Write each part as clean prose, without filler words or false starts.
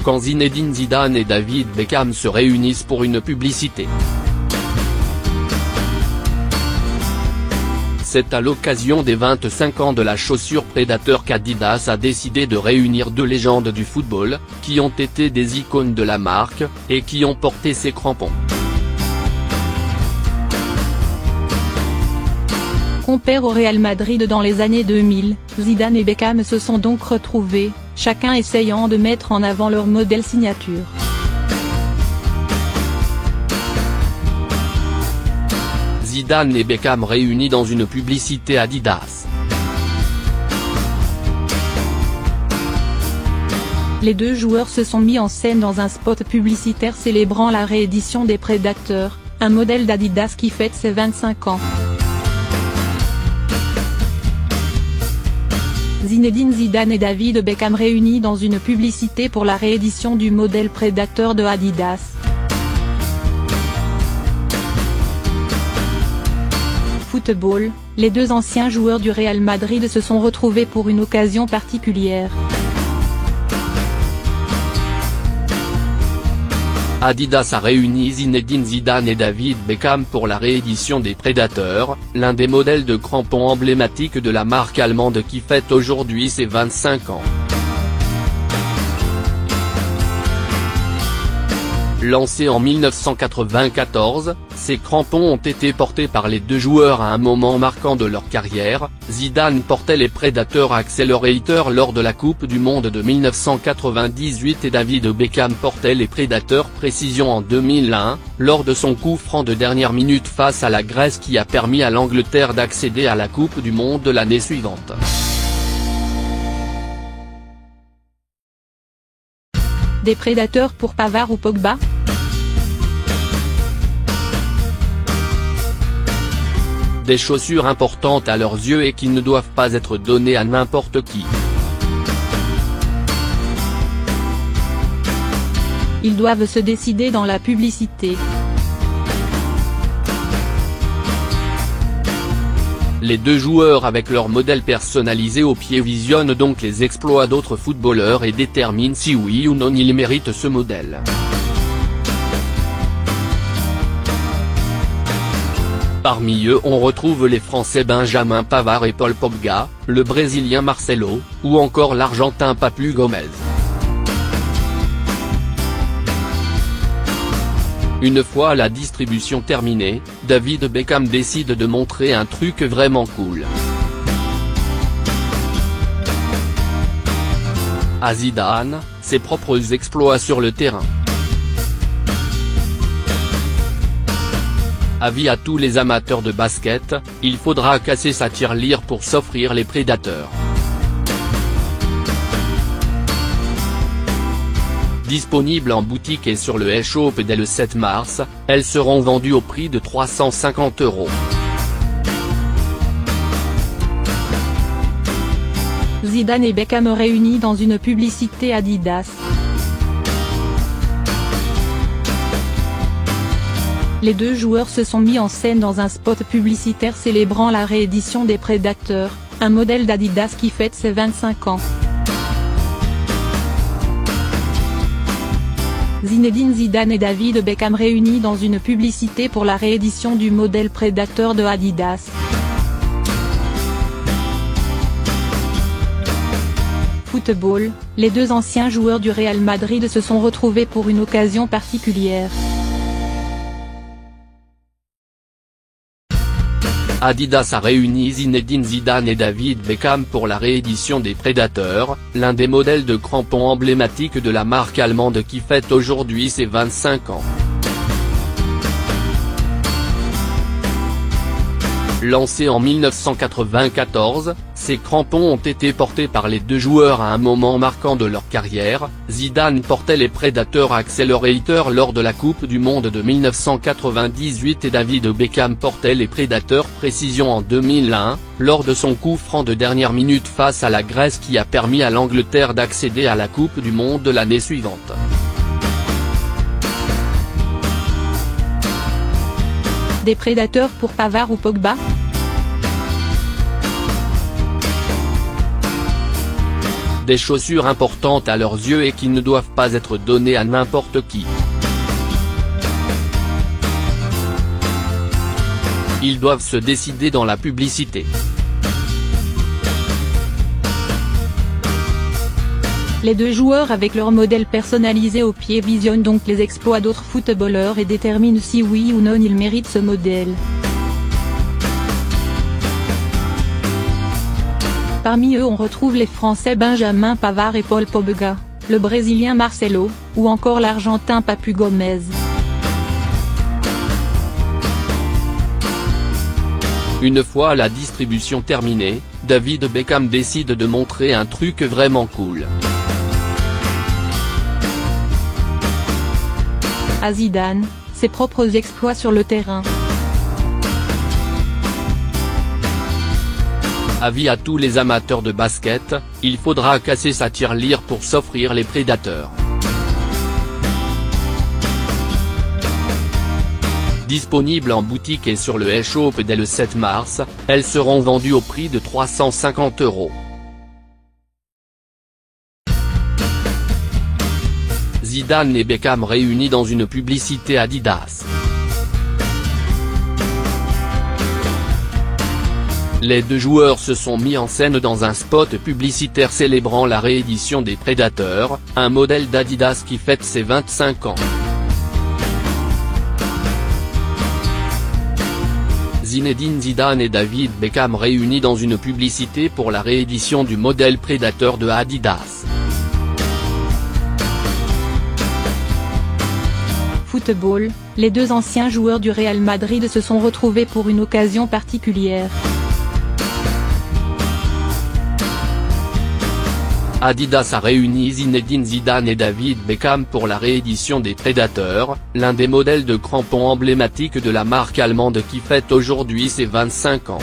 quand Zinedine Zidane et David Beckham se réunissent pour une publicité. C'est à l'occasion des 25 ans de la chaussure Predator qu'Adidas a décidé de réunir deux légendes du football, qui ont été des icônes de la marque, et qui ont porté ces crampons. Compère au Real Madrid dans les années 2000, Zidane et Beckham se sont donc retrouvés, chacun essayant de mettre en avant leur modèle signature. Zidane et Beckham réunis dans une publicité Adidas. Les deux joueurs se sont mis en scène dans un spot publicitaire célébrant la réédition des Predator, un modèle d'Adidas qui fête ses 25 ans. Zinedine Zidane et David Beckham réunis dans une publicité pour la réédition du modèle Predator de Adidas. Football, les deux anciens joueurs du Real Madrid se sont retrouvés pour une occasion particulière. Adidas a réuni Zinedine Zidane et David Beckham pour la réédition des Predator, l'un des modèles de crampons emblématiques de la marque allemande qui fête aujourd'hui ses 25 ans. Lancés en 1994, ces crampons ont été portés par les deux joueurs à un moment marquant de leur carrière. Zidane portait les Predator Accelerator lors de la Coupe du Monde de 1998 et David Beckham portait les Predator Precision en 2001, lors de son coup franc de dernière minute face à la Grèce qui a permis à l'Angleterre d'accéder à la Coupe du Monde de l'année suivante. Des Predators pour Pavard ou Pogba? Des chaussures importantes à leurs yeux et qui ne doivent pas être données à n'importe qui. Ils doivent se décider dans la publicité. Les deux joueurs avec leur modèle personnalisé au pied visionnent donc les exploits d'autres footballeurs et déterminent si oui ou non ils méritent ce modèle. Parmi eux on retrouve les Français Benjamin Pavard et Paul Pogba, le Brésilien Marcelo, ou encore l'Argentin Papu Gomez. Une fois la distribution terminée, David Beckham décide de montrer un truc vraiment cool. À Zidane, ses propres exploits sur le terrain. Avis à tous les amateurs de basket, il faudra casser sa tirelire pour s'offrir les Predators. Disponibles en boutique et sur le eShop dès le 7 mars, elles seront vendues au prix de 350 €. Zidane et Beckham réunis dans une publicité Adidas. Les deux joueurs se sont mis en scène dans un spot publicitaire célébrant la réédition des Predator, un modèle d'Adidas qui fête ses 25 ans. Zinedine Zidane et David Beckham réunis dans une publicité pour la réédition du modèle Predator de Adidas. Football, les deux anciens joueurs du Real Madrid se sont retrouvés pour une occasion particulière. Adidas a réuni Zinedine Zidane et David Beckham pour la réédition des Predator, l'un des modèles de crampons emblématiques de la marque allemande qui fête aujourd'hui ses 25 ans. Lancés en 1994, ces crampons ont été portés par les deux joueurs à un moment marquant de leur carrière. Zidane portait les Predator Accelerator lors de la Coupe du Monde de 1998 et David Beckham portait les Predator Precision en 2001, lors de son coup franc de dernière minute face à la Grèce qui a permis à l'Angleterre d'accéder à la Coupe du Monde de l'année suivante. Des Predators pour Pavard ou Pogba? Des chaussures importantes à leurs yeux et qui ne doivent pas être données à n'importe qui. Ils doivent se décider dans la publicité. Les deux joueurs avec leur modèle personnalisé au pied visionnent donc les exploits d'autres footballeurs et déterminent si oui ou non ils méritent ce modèle. Parmi eux on retrouve les Français Benjamin Pavard et Paul Pogba, le Brésilien Marcelo, ou encore l'Argentin Papu Gomez. Une fois la distribution terminée, David Beckham décide de montrer un truc vraiment cool. À Zidane, ses propres exploits sur le terrain. Avis à tous les amateurs de basket, il faudra casser sa tirelire pour s'offrir les prédateurs. Disponibles en boutique et sur le eShop dès le 7 mars, elles seront vendues au prix de 350 €. Zidane et Beckham réunis dans une publicité Adidas. Les deux joueurs se sont mis en scène dans un spot publicitaire célébrant la réédition des Prédateurs, un modèle d'Adidas qui fête ses 25 ans. Zinedine Zidane et David Beckham réunis dans une publicité pour la réédition du modèle Predator de Adidas. Football, les deux anciens joueurs du Real Madrid se sont retrouvés pour une occasion particulière. Adidas a réuni Zinedine Zidane et David Beckham pour la réédition des Predators, l'un des modèles de crampons emblématiques de la marque allemande qui fête aujourd'hui ses 25 ans.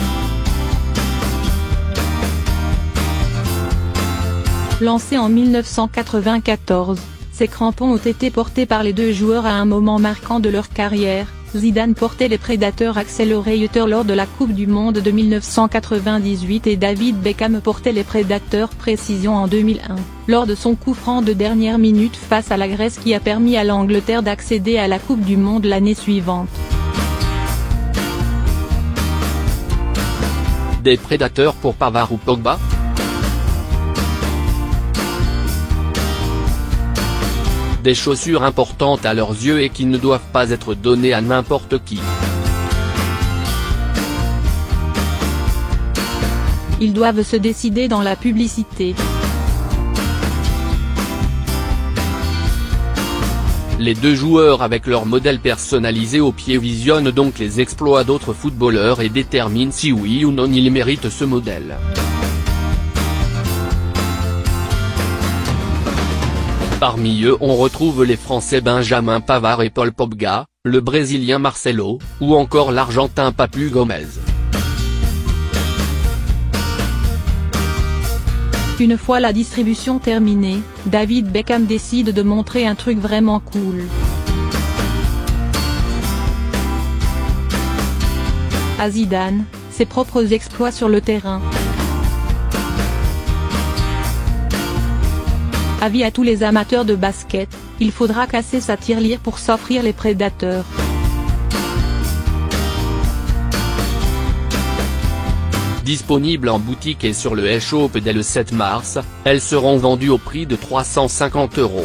Lancés en 1994, ces crampons ont été portés par les deux joueurs à un moment marquant de leur carrière. Zidane portait les Predator Accelerator lors de la Coupe du Monde de 1998 et David Beckham portait les Predator Precision en 2001, lors de son coup franc de dernière minute face à la Grèce qui a permis à l'Angleterre d'accéder à la Coupe du Monde l'année suivante. Des Prédateurs pour Pavard ou Pogba? Des chaussures importantes à leurs yeux et qui ne doivent pas être données à n'importe qui. Ils doivent se décider dans la publicité. Les deux joueurs avec leur modèle personnalisé au pied visionnent donc les exploits d'autres footballeurs et déterminent si oui ou non ils méritent ce modèle. Parmi eux on retrouve les Français Benjamin Pavard et Paul Pogba, le Brésilien Marcelo, ou encore l'Argentin Papu Gomez. Une fois la distribution terminée, David Beckham décide de montrer un truc vraiment cool. À Zidane, ses propres exploits sur le terrain. Avis à tous les amateurs de basket, il faudra casser sa tirelire pour s'offrir les prédateurs. Disponibles en boutique et sur le eShop dès le 7 mars, elles seront vendues au prix de 350 €.